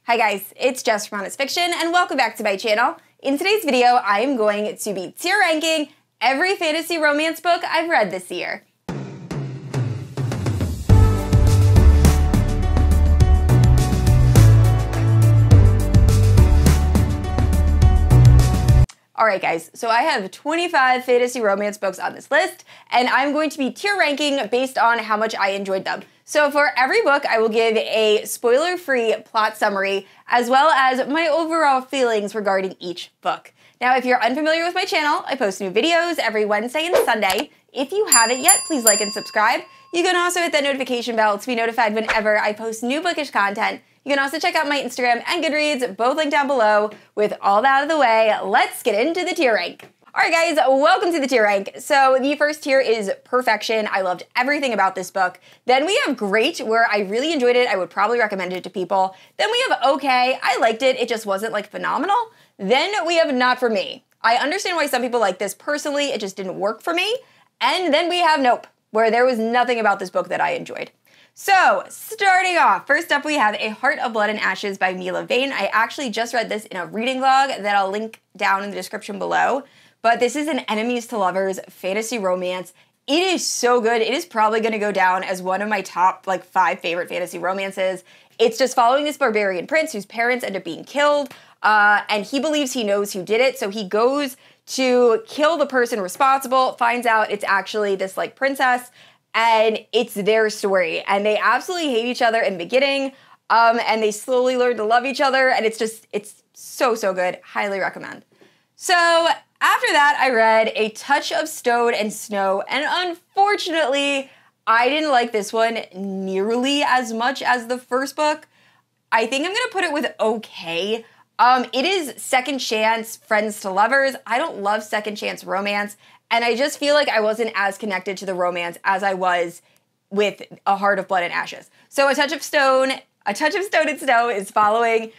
Hi guys, it's Jess from Honest Fiction and welcome back to my channel. In today's video, I am going to be tier ranking every fantasy romance book I've read this year. Alright guys, so I have 25 fantasy romance books on this list, and I'm going to be tier ranking based on how much I enjoyed them. So for every book, I will give a spoiler-free plot summary, as well as my overall feelings regarding each book. Now, if you're unfamiliar with my channel, I post new videos every Wednesday and Sunday. If you haven't yet, please like and subscribe. You can also hit that notification bell to be notified whenever I post new bookish content. You can also check out my Instagram and Goodreads, both linked down below. With all that out of the way, let's get into the tier rank. Alright guys, welcome to the tier rank. So the first tier is Perfection. I loved everything about this book. Then we have Great, where I really enjoyed it. I would probably recommend it to people. Then we have Okay. I liked it. It just wasn't like phenomenal. Then we have Not For Me. I understand why some people like this. Personally, it just didn't work for me. And then we have Nope, where there was nothing about this book that I enjoyed. So, starting off, first up we have A Heart of Blood and Ashes by Mila Vane. I actually just read this in a reading vlog that I'll link down in the description below. But this is an enemies to lovers fantasy romance. It is so good. It is probably going to go down as one of my top 5 favorite fantasy romances. It's just following this barbarian prince whose parents end up being killed, and he believes he knows who did it, so he goes to kill the person responsible, finds out it's actually this princess, and it's their story. And they absolutely hate each other in the beginning, and they slowly learn to love each other, and it's so good. Highly recommend. So after that, I read A Touch of Stone and Snow, and unfortunately, I didn't like this one nearly as much as the first book. I think I'm gonna put it with okay. It is second chance friends to lovers. I don't love second chance romance, and I just feel like I wasn't as connected to the romance as I was with A Heart of Blood and Ashes. So A Touch of Stone and Snow is following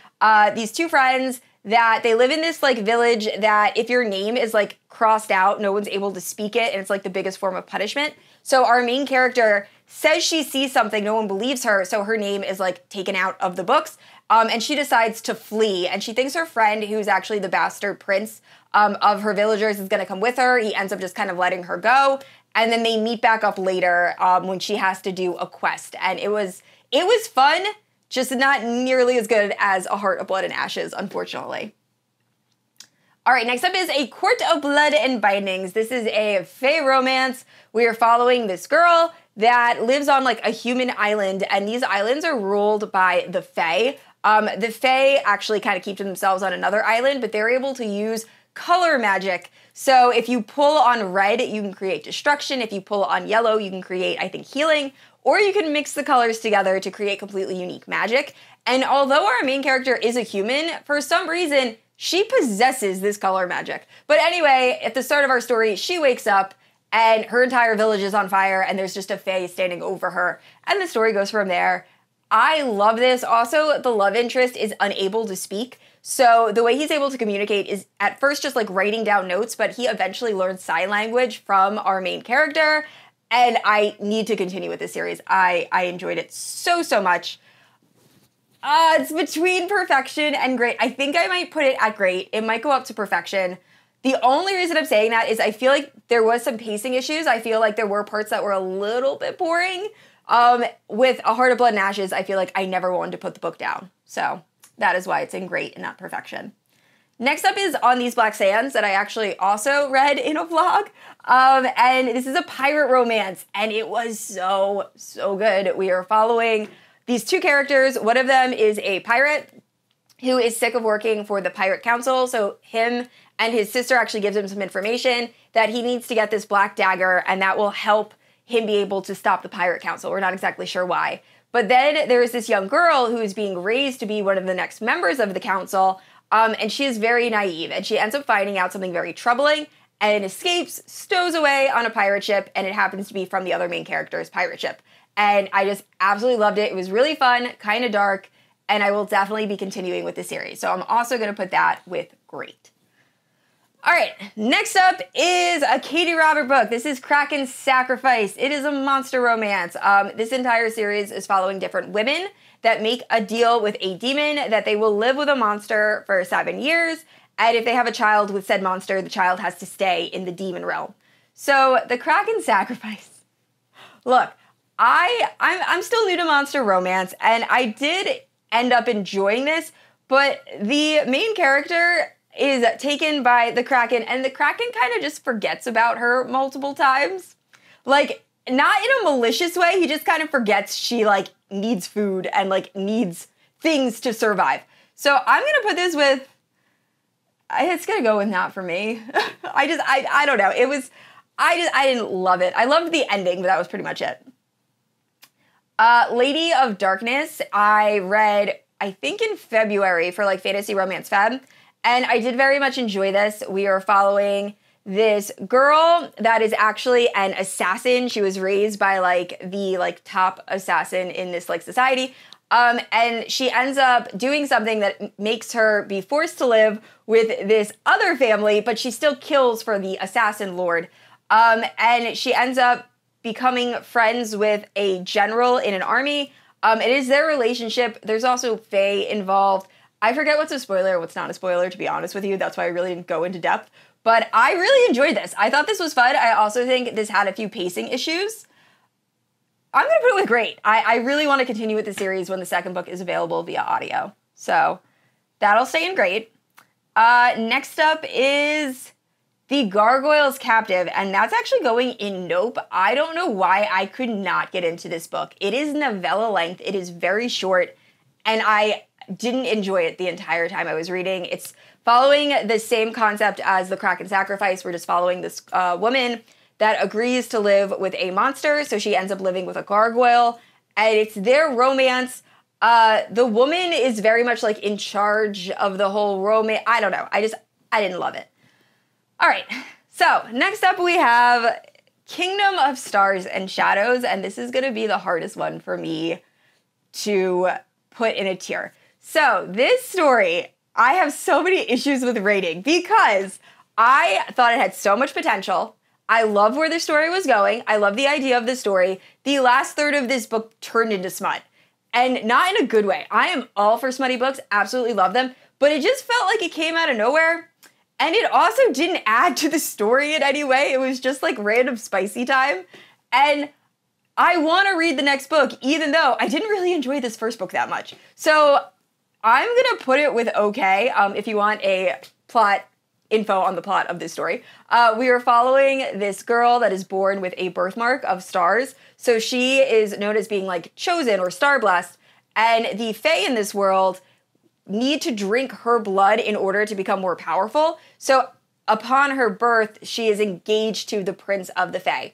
these two friends that they live in this village that if your name is crossed out, no one's able to speak it, and it's the biggest form of punishment. So our main character says she sees something, no one believes her, so her name is taken out of the books, and she decides to flee, and she thinks her friend, who's actually the bastard prince of her villagers, is gonna come with her. He ends up just kind of letting her go, and then they meet back up later when she has to do a quest, and it was fun, just not nearly as good as A Heart of Blood and Ashes, unfortunately. All right, next up is A Court of Blood and Bindings. This is a fae romance. We are following this girl that lives on a human island, and these islands are ruled by the fae. The fae actually kind of keep to themselves on another island, but they're able to use color magic. So if you pull on red, you can create destruction. If you pull on yellow, you can create, I think, healing. Or you can mix the colors together to create completely unique magic. And although our main character is a human, for some reason, she possesses this color magic. But anyway, at the start of our story, she wakes up and her entire village is on fire and there's just a fae standing over her. And the story goes from there. I love this. Also, the love interest is unable to speak. So the way he's able to communicate is at first just writing down notes, but he eventually learns sign language from our main character. And I need to continue with this series. I enjoyed it so much. It's between Perfection and Great. I think I might put it at Great. It might go up to Perfection. The only reason I'm saying that is I feel like there was some pacing issues. I feel like there were parts that were a little bit boring. With A Heart of Blood and Ashes, I feel like I never wanted to put the book down. So that is why it's in Great and not Perfection. Next up is On These Black Sands, that I actually also read in a vlog. And this is a pirate romance, and it was so good. We are following these two characters. One of them is a pirate who is sick of working for the Pirate Council, so him and his sister actually gives him some information that he needs to get this black dagger, and that will help him be able to stop the Pirate Council. We're not exactly sure why. But then there is this young girl who is being raised to be one of the next members of the council, and she is very naive, and she ends up finding out something very troubling, and escapes, stows away on a pirate ship, and it happens to be from the other main character's pirate ship. And I just absolutely loved it. It was really fun, kind of dark, and I will definitely be continuing with the series. So I'm also going to put that with Great. All right, next up is a Katie Robert book. This is Kraken's Sacrifice. It is a monster romance. This entire series is following different women that make a deal with a demon that they will live with a monster for 7 years, and if they have a child with said monster, the child has to stay in the demon realm. So the Kraken sacrifice. Look, I'm still new to monster romance, and I did end up enjoying this, but the main character is taken by the Kraken, and the Kraken kind of just forgets about her multiple times. Like, not in a malicious way, he just kind of forgets she, like, needs food and, like, needs things to survive. So I'm gonna put this with, it's gonna go with not for me. I don't know. I didn't love it. I loved the ending, but that was pretty much it. Lady of Darkness, I read, I think in February for, like, Fantasy Romance Feb, and I did very much enjoy this. We are following this girl that is actually an assassin. She was raised by, like, the, like, top assassin in this, like, society. And she ends up doing something that makes her be forced to live with this other family, but she still kills for the assassin lord. And she ends up becoming friends with a general in an army. It is their relationship. There's also Fae involved. I forget what's a spoiler, what's not a spoiler, to be honest with you. That's why I really didn't go into depth. But I really enjoyed this. I thought this was fun. I also think this had a few pacing issues. I'm going to put it with great. I really want to continue with the series when the second book is available via audio. So that'll stay in great. Next up is The Gargoyle's Captive, and that's actually going in Nope. I don't know why I could not get into this book. It is novella length. It is very short, and I didn't enjoy it the entire time I was reading. It's following the same concept as The Kraken Sacrifice. We're just following this woman that agrees to live with a monster, so she ends up living with a gargoyle, and it's their romance. The woman is very much, like, in charge of the whole romance. I don't know. I didn't love it. All right, so next up we have Kingdom of Stars and Shadows, and this is going to be the hardest one for me to put in a tier. So this story, I have so many issues with rating because I thought it had so much potential. I love where the story was going. I love the idea of the story. The last third of this book turned into smut, and not in a good way. I am all for smutty books, absolutely love them, but it just felt like it came out of nowhere. And it also didn't add to the story in any way. It was just like random spicy time. And I want to read the next book, even though I didn't really enjoy this first book that much. So I'm going to put it with okay, if you want a plot info on the plot of this story. We are following this girl that is born with a birthmark of stars. So she is known as being, like, chosen or star blessed. And the Fae in this world need to drink her blood in order to become more powerful. So upon her birth, she is engaged to the Prince of the Fae.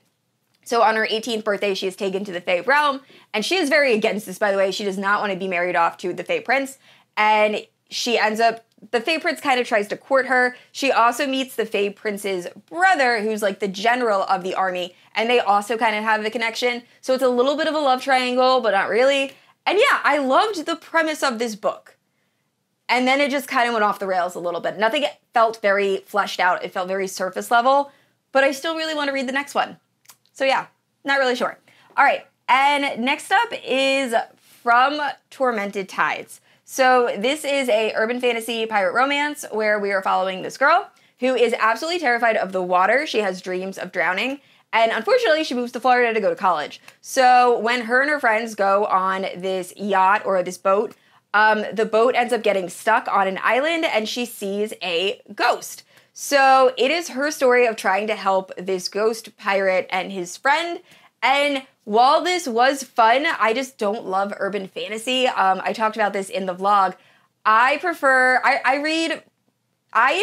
So on her 18th birthday, she is taken to the Fae realm, and she is very against this, by the way. She does not want to be married off to the Fae Prince, and she ends up, the Fae Prince kind of tries to court her. She also meets the Fae Prince's brother, who's, like, the general of the army, and they also kind of have the connection. So it's a little bit of a love triangle, but not really. And yeah, I loved the premise of this book. And then it just kind of went off the rails a little bit. Nothing felt very fleshed out. It felt very surface level, but I still really want to read the next one. So yeah, not really sure. All right, and next up is From Tormented Tides. So this is a urban fantasy pirate romance where we are following this girl who is absolutely terrified of the water. She has dreams of drowning, and unfortunately she moves to Florida to go to college. So when her and her friends go on this yacht or this boat, the boat ends up getting stuck on an island and she sees a ghost. So it is her story of trying to help this ghost pirate and his friend. And while this was fun, I just don't love urban fantasy. I talked about this in the vlog. I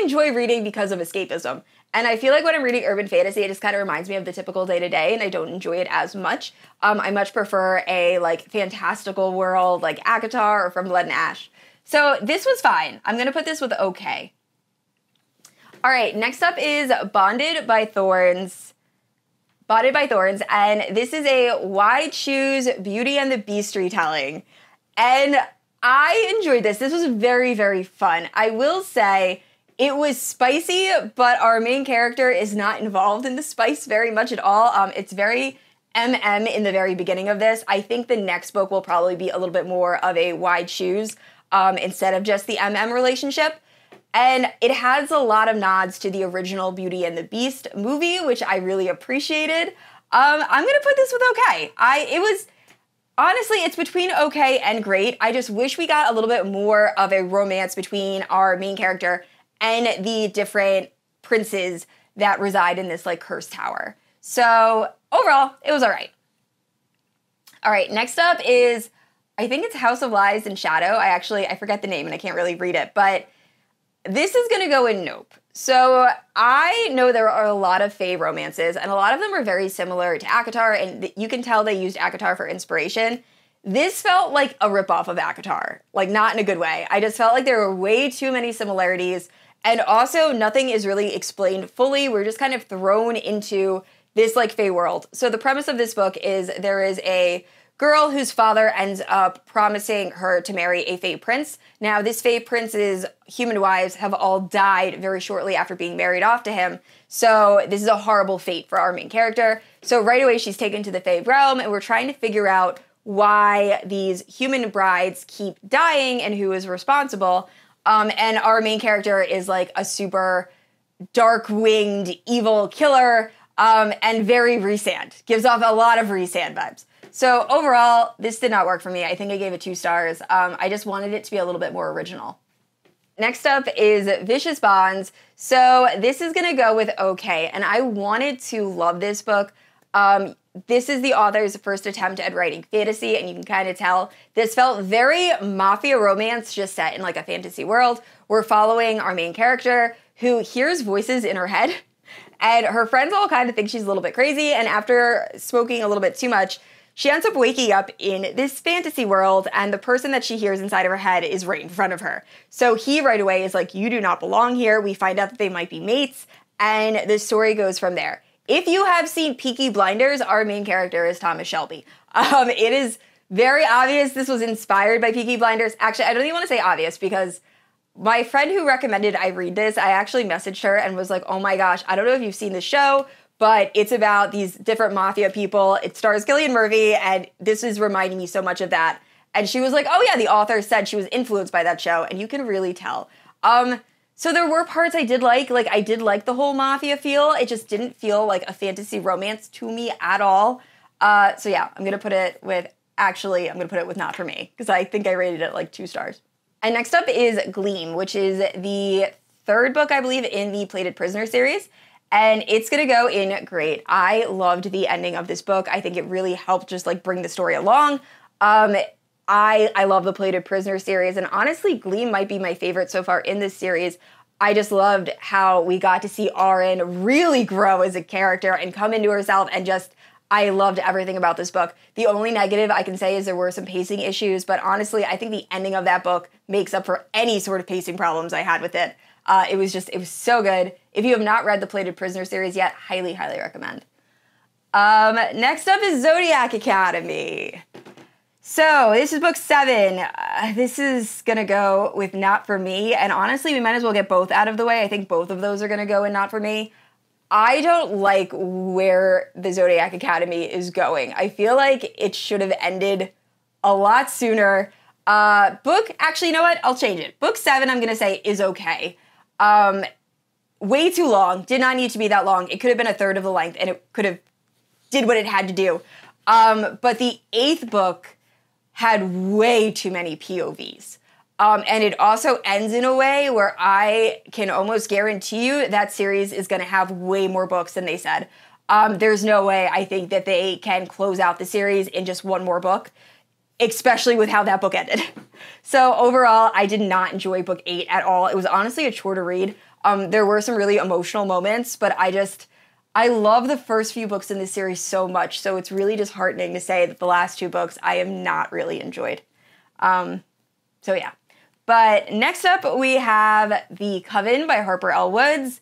enjoy reading because of escapism. And I feel like when I'm reading urban fantasy, it just kind of reminds me of the typical day-to-day, and I don't enjoy it as much. I much prefer a, like, fantastical world like ACOTAR or From Blood and Ash. So this was fine. I'm going to put this with okay. All right, next up is Bonded by Thorns. And this is a Why Choose Beauty and the Beast retelling. And I enjoyed this. This was very, very fun. I will say it was spicy, but our main character is not involved in the spice very much at all. It's very MM in the very beginning of this. I think the next book will probably be a little bit more of a wide shoes instead of just the MM relationship. And it has a lot of nods to the original Beauty and the Beast movie, which I really appreciated. I'm going to put this with okay. Honestly, it's between okay and great. I just wish we got a little bit more of a romance between our main character and the different princes that reside in this like cursed tower. So overall, it was all right. All right, next up is, I think it's House of Lies and Shadow. I forget the name and I can't really read it, but this is gonna go in Nope. So I know there are a lot of fae romances, and a lot of them are very similar to ACOTAR, and you can tell they used ACOTAR for inspiration. This felt like a ripoff of ACOTAR, like not in a good way. I just felt like there were way too many similarities, and also nothing is really explained fully. We're just kind of thrown into this like fae world. So the premise of this book is there is a girl whose father ends up promising her to marry a fae prince. Now, this fae prince's human wives have all died very shortly after being married off to him. So this is a horrible fate for our main character. So right away, she's taken to the fae realm, and we're trying to figure out why these human brides keep dying and who is responsible. And our main character is like a super dark-winged evil killer and very Rhysand. Gives off a lot of Rhysand vibes. So overall, this did not work for me. I think I gave it 2 stars. I just wanted it to be a little bit more original. Next up is Vicious Bonds. So this is going to go with okay, and I wanted to love this book. This is the author's first attempt at writing fantasy, and you can kind of tell this felt very mafia romance, just set in like a fantasy world. We're following our main character who hears voices in her head, and her friends all kind of think she's a little bit crazy, and after smoking a little bit too much, she ends up waking up in this fantasy world, and the person that she hears inside of her head is right in front of her. So he right away is like, you do not belong here. We find out that they might be mates, and the story goes from there. If you have seen Peaky Blinders, our main character is Thomas Shelby. It is very obvious this was inspired by Peaky Blinders. Actually, I don't even want to say obvious, because my friend who recommended I read this, I actually messaged her and was like, oh my gosh, I don't know if you've seen the show, but it's about these different mafia people. It stars Cillian Murphy, and this is reminding me so much of that. And she was like, oh yeah, the author said she was influenced by that show, and you can really tell. So there were parts I did like I did like the whole mafia feel. It just didn't feel like a fantasy romance to me at all. So yeah, I'm gonna put it with not for me, because I think I rated it like 2 stars. And next up is Gleam, which is the 3rd book, I believe, in the Plated Prisoner series. And it's gonna go in great. I loved the ending of this book. I think it really helped just like bring the story along. I love the Plated Prisoner series, and honestly, Gleam might be my favorite so far in this series. I just loved how we got to see Auren really grow as a character and come into herself, and I loved everything about this book. The only negative I can say is there were some pacing issues, but honestly, I think the ending of that book makes up for any sort of pacing problems I had with it. It was so good. If you have not read the Plated Prisoner series yet, highly, highly recommend. Next up is Zodiac Academy. So this is book 7. This is gonna go with not for me, and honestly, we might as well get both out of the way. I think both of those are gonna go in not for me. I don't like where the Zodiac Academy is going. I feel like it should have ended a lot sooner. Actually, you know what? I'll change it. Book 7, I'm gonna say, is okay. Way too long. Did not need to be that long. It could have been a third of the length, and it could have did what it had to do. But the 8th book had way too many POVs. And it also ends in a way where I can almost guarantee you that series is going to have way more books than they said. There's no way I think that they can close out the series in just one more book, especially with how that book ended. So overall, I did not enjoy book 8 at all. It was honestly a chore to read. There were some really emotional moments, but I love the first few books in this series so much, so it's really disheartening to say that the last 2 books I have not really enjoyed. So yeah. But next up, we have The Coven by Harper L. Woods.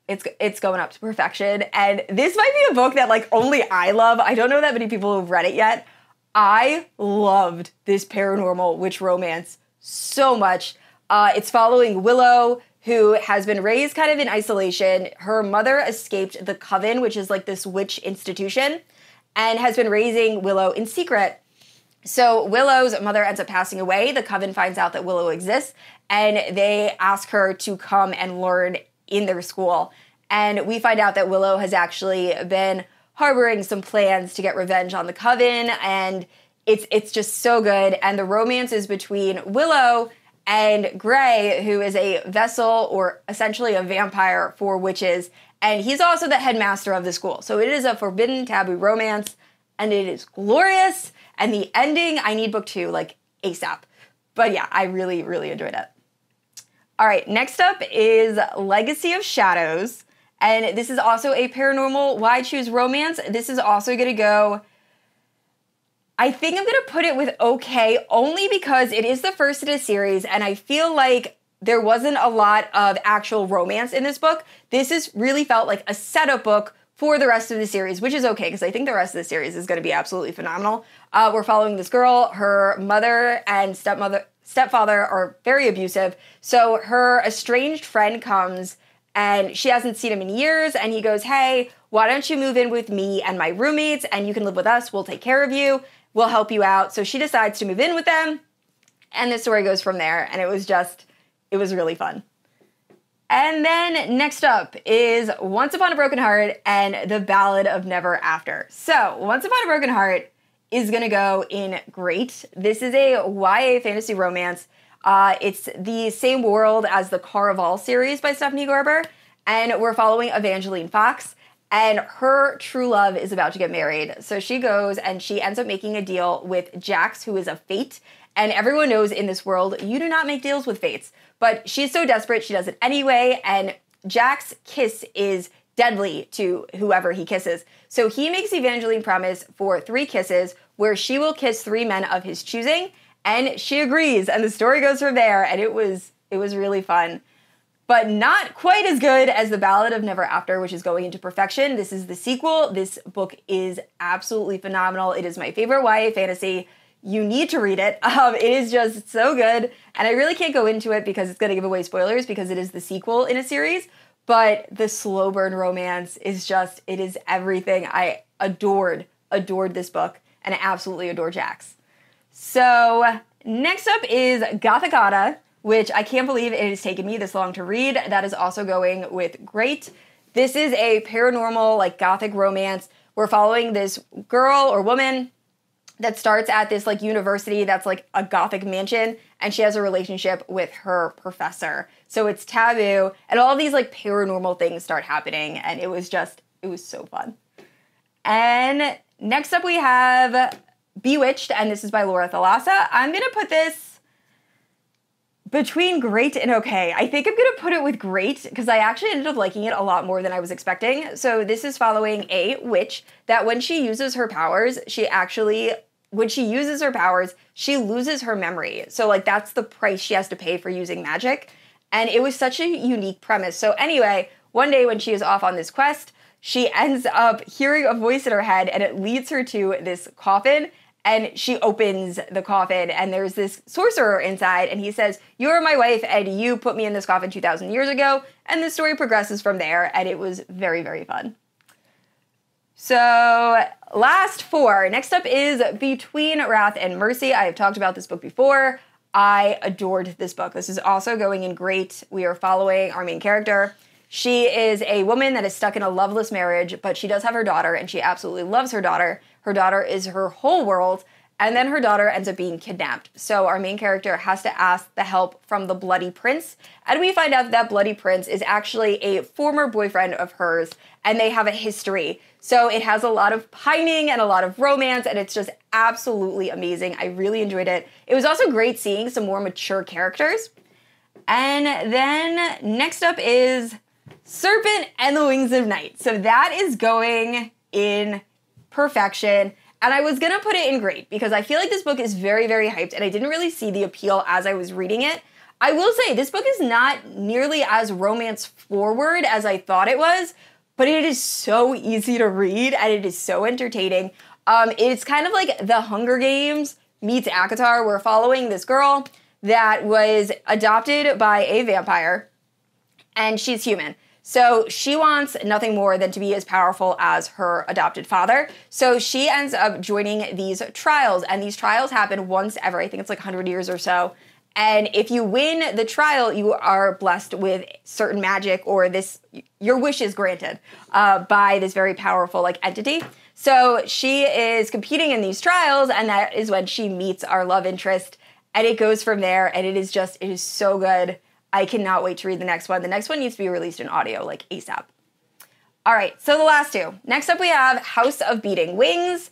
It's going up to perfection, and this might be a book that like only I love. I don't know that many people who've read it yet. I loved this paranormal witch romance so much. It's following Willow, who has been raised kind of in isolation. Her mother escaped the Coven, which is like this witch institution. and has been raising Willow in secret. So Willow's mother ends up passing away. The coven finds out that Willow exists, and they ask her to come and learn in their school. And we find out that Willow has actually been harboring some plans to get revenge on the coven, and it's just so good. And the romance is between Willow and Gray, who is a vessel or essentially a vampire for witches, and he's also the headmaster of the school. So it is a forbidden taboo romance, and it is glorious. And the ending, I need book 2, like, ASAP. But yeah, I really, really enjoyed it. All right, next up is Legacy of Shadows. And this is also a paranormal why choose romance. This is also going to go, I think I'm going to put it with okay, only because it is the first in a series, and I feel like there wasn't a lot of actual romance in this book. This is really felt like a setup book for the rest of the series, which is okay, because I think the rest of the series is going to be absolutely phenomenal. We're following this girl. Her mother and stepfather are very abusive, so her estranged friend comes, and she hasn't seen him in years, and he goes, hey, why don't you move in with me and my roommates, and you can live with us, we'll take care of you, we'll help you out. So she decides to move in with them, and the story goes from there, and it was really fun. And then next up is Once Upon a Broken Heart and The Ballad of Never After. So Once Upon a Broken Heart is going to go in great. This is a YA fantasy romance. It's the same world as the Caraval series by Stephanie Garber, and we're following Evangeline Fox, and her true love is about to get married. So she goes and she ends up making a deal with Jax, who is a fate, and everyone knows in this world you do not make deals with fates. But she's so desperate, she does it anyway, and Jax's kiss is deadly to whoever he kisses. So he makes Evangeline promise for 3 kisses where she will kiss 3 men of his choosing, and she agrees, and the story goes from there, and it was really fun. But not quite as good as The Ballad of Never After, which is going into perfection. This is the sequel. This book is absolutely phenomenal. It is my favorite YA fantasy. You need to read it. It is just so good. And I really can't go into it because it's going to give away spoilers because it is the sequel in a series. But the slow burn romance is just, it is everything. I adored this book, and I absolutely adore Jax. So next up is Gothicata, which I can't believe it has taken me this long to read. That is also going with great. This is a paranormal, like, gothic romance. We're following this girl or woman that starts at this, like, university that's like a gothic mansion, and she has a relationship with her professor. So it's taboo, and all these, like, paranormal things start happening, and it was so fun. And next up we have Bewitched, and this is by Laura Thalassa. I'm gonna put this between great and okay. I think I'm gonna put it with great because I actually ended up liking it a lot more than I was expecting. So this is following a witch that when she uses her powers, she loses her memory. So, like, that's the price she has to pay for using magic. And it was such a unique premise. So anyway, one day when she is off on this quest, she ends up hearing a voice in her head, and it leads her to this coffin. And she opens the coffin, and there's this sorcerer inside, and he says, "You are my wife, and you put me in this coffin 2,000 years ago." And the story progresses from there, and it was very, very fun. So, last 4. Next up is Between Wrath and Mercy. I have talked about this book before. I adored this book. This is also going in great. We are following our main character. She is a woman that is stuck in a loveless marriage, but she does have her daughter, and she absolutely loves her daughter. Her daughter is her whole world, and then her daughter ends up being kidnapped. So our main character has to ask the help from the Bloody Prince, and we find out that Bloody Prince is actually a former boyfriend of hers, and they have a history. So it has a lot of pining and a lot of romance, and it's just absolutely amazing. I really enjoyed it. It was also great seeing some more mature characters. And then next up is Serpent and the Wings of Night. So that is going in perfection. And I was gonna put it in great because I feel like this book is very, very hyped, and I didn't really see the appeal as I was reading it. I will say this book is not nearly as romance forward as I thought it was, but it is so easy to read and it is so entertaining. It's kind of like The Hunger Games meets ACOTAR. We're following this girl that was adopted by a vampire, and she's human. So she wants nothing more than to be as powerful as her adopted father. So she ends up joining these trials, and these trials happen once ever, I think it's like 100 years or so. And if you win the trial, you are blessed with certain magic, or your wish is granted by this very powerful like entity. So she is competing in these trials, and that is when she meets our love interest, and it goes from there, and it is so good. I cannot wait to read the next one. The next one needs to be released in audio, like ASAP. All right, so the last two. Next up we have House of Beating Wings.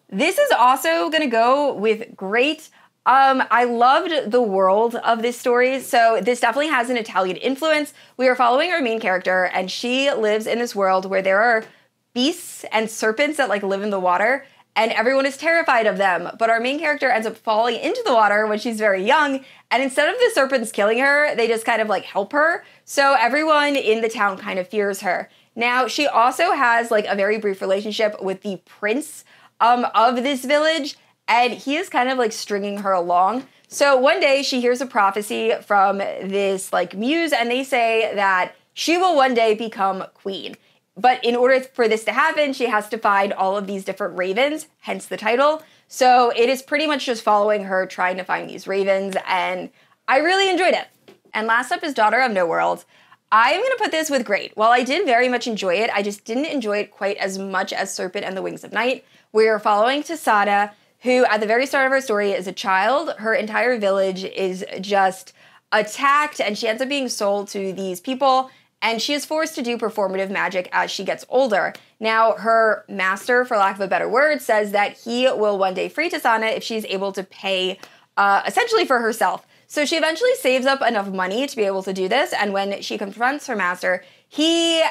This is also gonna go with great. I loved the world of this story, so this definitely has an Italian influence. We are following our main character, and she lives in this world where there are beasts and serpents that like live in the water, and everyone is terrified of them. But our main character ends up falling into the water when she's very young, and instead of the serpents killing her, they just kind of like help her. So everyone in the town kind of fears her. Now, she also has like a very brief relationship with the prince of this village, and he is kind of like stringing her along. So one day she hears a prophecy from this like muse, and they say that she will one day become queen. But in order for this to happen, she has to find all of these different ravens, hence the title. So it is pretty much just following her trying to find these ravens, and I really enjoyed it. And last up is Daughter of No World. I'm going to put this with great. While I did very much enjoy it, I just didn't enjoy it quite as much as Serpent and the Wings of Night. We're following Tasada, who at the very start of her story is a child. Her entire village is just attacked, and she ends up being sold to these people, and she is forced to do performative magic as she gets older. Now, her master, for lack of a better word, says that he will one day free Tasana if she's able to pay essentially for herself. So she eventually saves up enough money to be able to do this, and when she confronts her master, he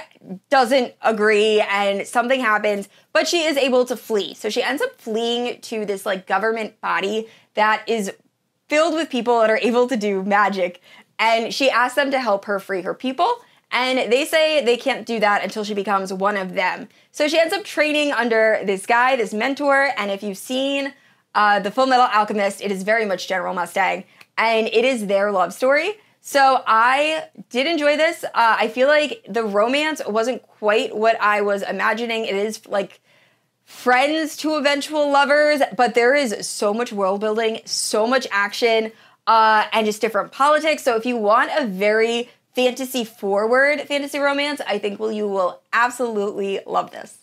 doesn't agree and something happens, but she is able to flee. So she ends up fleeing to this like government body that is filled with people that are able to do magic, and she asks them to help her free her people. And they say they can't do that until she becomes one of them. So she ends up training under this guy, this mentor, and if you've seen The Full Metal Alchemist, it is very much General Mustang, and it is their love story. So I did enjoy this. I feel like the romance wasn't quite what I was imagining. It is like friends to eventual lovers, but there is so much world building, so much action, and just different politics. So if you want a very fantasy-forward fantasy romance, I think you will absolutely love this.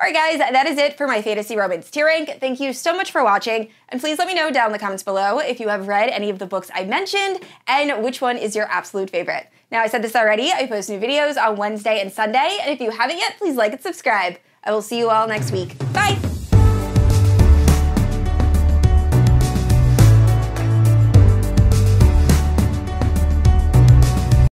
Alright guys, that is it for my fantasy romance tier rank. Thank you so much for watching, and please let me know down in the comments below if you have read any of the books I mentioned, and which one is your absolute favorite. Now, I said this already, I post new videos on Wednesday and Sunday, and if you haven't yet, please like and subscribe. I will see you all next week. Bye!